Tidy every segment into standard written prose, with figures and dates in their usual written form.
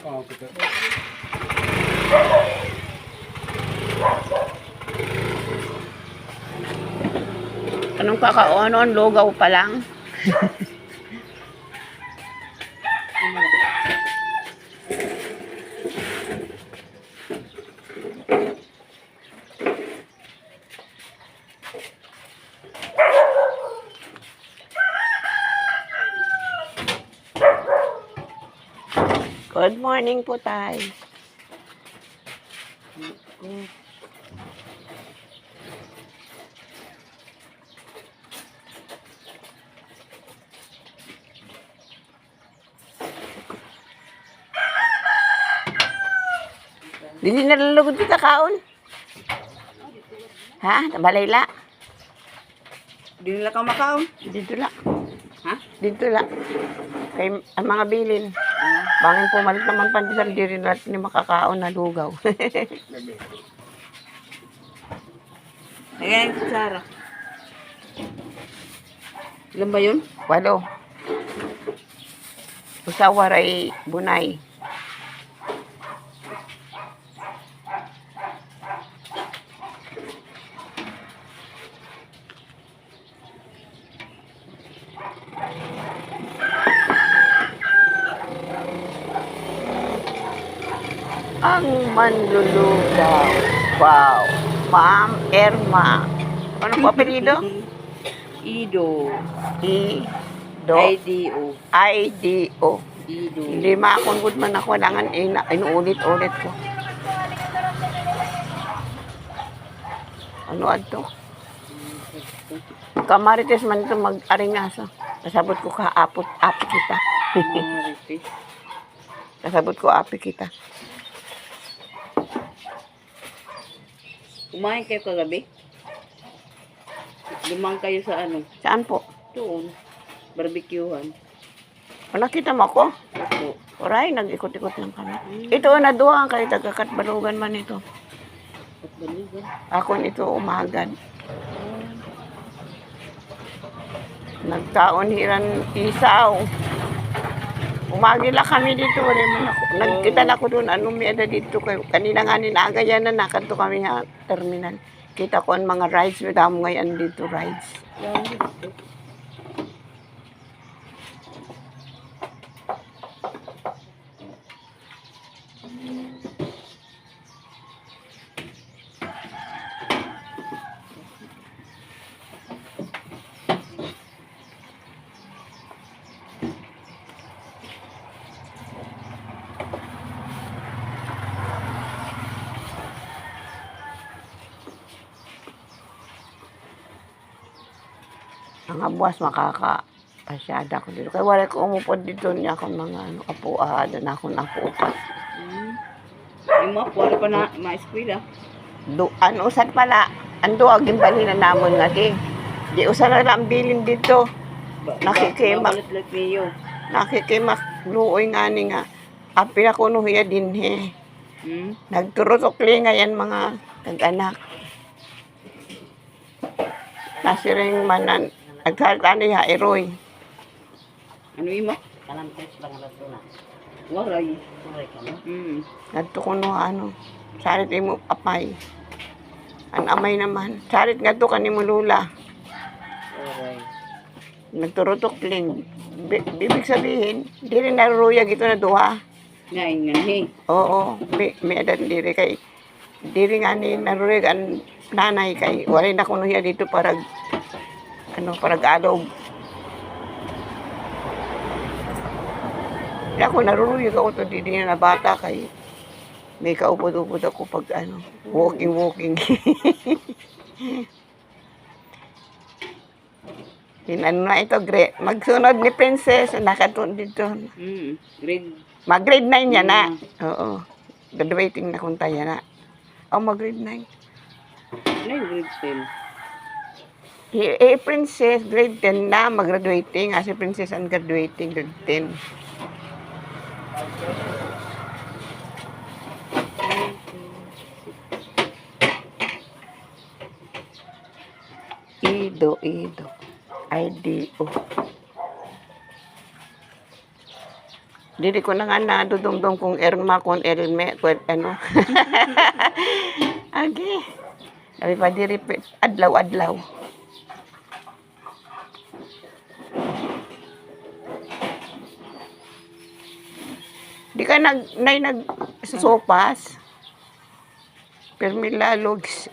Oo, puto. Anong kakao? Lugaw pa lang? Good morning po, tay. Dili na lalugod kita kaon. Ha? Nabalayla? Di nila ka makaon. Dito la. Ha? Dito la. Kay ang mga bilin. Bangin pumalit naman pandesal, di rin natin ni makakaon na lugaw. Ayan, kutsara. Ilan ba yun? 8. Usawaray bunay. Ang manlulugaw. Wow. Ma'am Erma. Ano po apelido? Ido. Ido. IDO. IDO. Ido. Hindi makakungkod man ako. Kailangan inuulit-ulit ko. Ano ato? Kamarites man ito mag-aringaso. Kasabot ko ka-apot kita. Marites. Kasabot ko api kita. Kumain kayo kagabi? Lumang kayo sa ano? Saan po? Doon. Barbecuehan. Nakita mo ako? Opo. Oray, nag-ikot-ikot lang kami. Ito na duwang kayo tagakatbalugan man ito. At baligan. Ako nito umagad. Nagtaon hiran isaw. Umagila kami dito. Nagkita na ko doon. Anong may ada dito kayo. Kanina nga ninagayan na nakanto kami sa terminal. Kita ko ang mga rides. Madamo ngayon dito rides. Ang buwas makakapasyada ko dito. Kaya wala ko umupod dito niya ako mga apuada na ako napuupat. Yung mga wala pa na ma-eskwela. Ano usad pala? Ando aging balina namon nga di. Di usad na lang bilin dito. Nakikimak. Babalit niyo. Nakikimak luoy nga ni nga. Api ako nuhiya din he. Nagturutokli nga yan mga kag-anak. Nasiring manan. Nagsaltani ha, eroy. Ano yung mo? Kanang tres lang na na. Waray. Waray ka no? Nagto ko no ano. Sarit mo apay. Ang amay naman. Sarit nga to kanimo lula. Waray. Nagturutok-ling. Bibig sabihin, di rin naruruyag ito na duha. Ngayon nga he. Oo, may adan diri kay diri nga ni naruruyag ang nanay kay wala na kuno hiya dito para parag alog. Kaya ako naruruyag ako to di na bata kay may kaupod-upod ako pag walking. Ano na ito, magsunod ni Princess, nakatun dito. Grade. Mag-grade 9 yan na. Oo. Graduating na kung tayo na. Mag-grade 9. Ano yung grade 10? Princess, grade 10 na, mag-graduating. Si Princess ang graduating, grade 10. Ido. IDO. Dili ko na nga nadudumdum kung Irma, kung Elme, kung ano. Agi. Sabi pa diri, adlaw-adlaw. Di ka sa sopas. Permilalugs.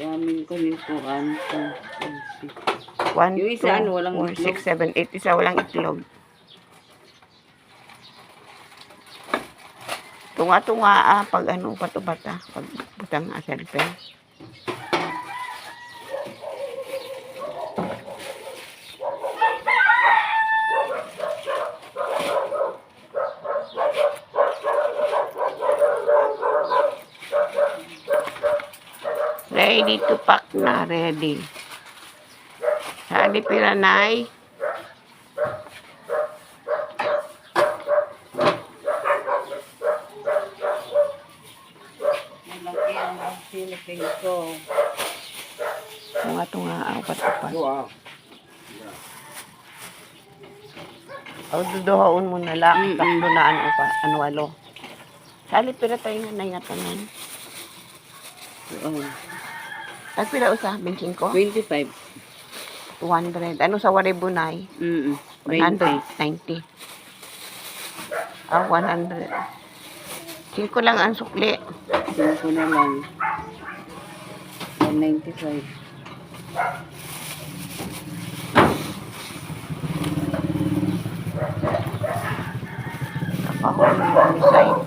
Yamin ko ni Kuran. 1, Yung isa, ano, walang 4, itlog? 6, 7, 8. Isa walang itlog. Tunga-tunga pag ano, pato-bata. Pag butang cellphone. Ready to pack na, ready. Sali piranay. Malaki ang Philippine ko. Tunga-tunga pato-bata. Wow. O, duduhaon mo na lang. Mm-mm. Takbo na ano pa, anwalo. Sali pira tayo na nangatanan. Pila usa, 25? 25. 200. Ano sa Waribunay? 20. 190. 100. 5 lang ang sukli. 5 na lang. 195. Kapahon mo ang side.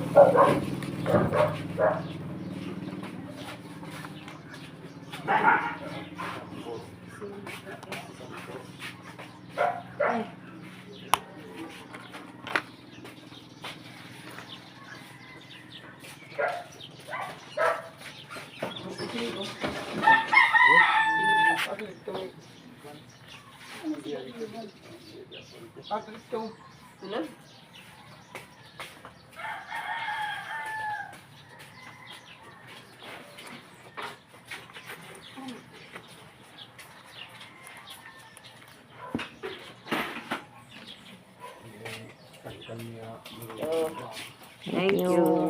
Thank you.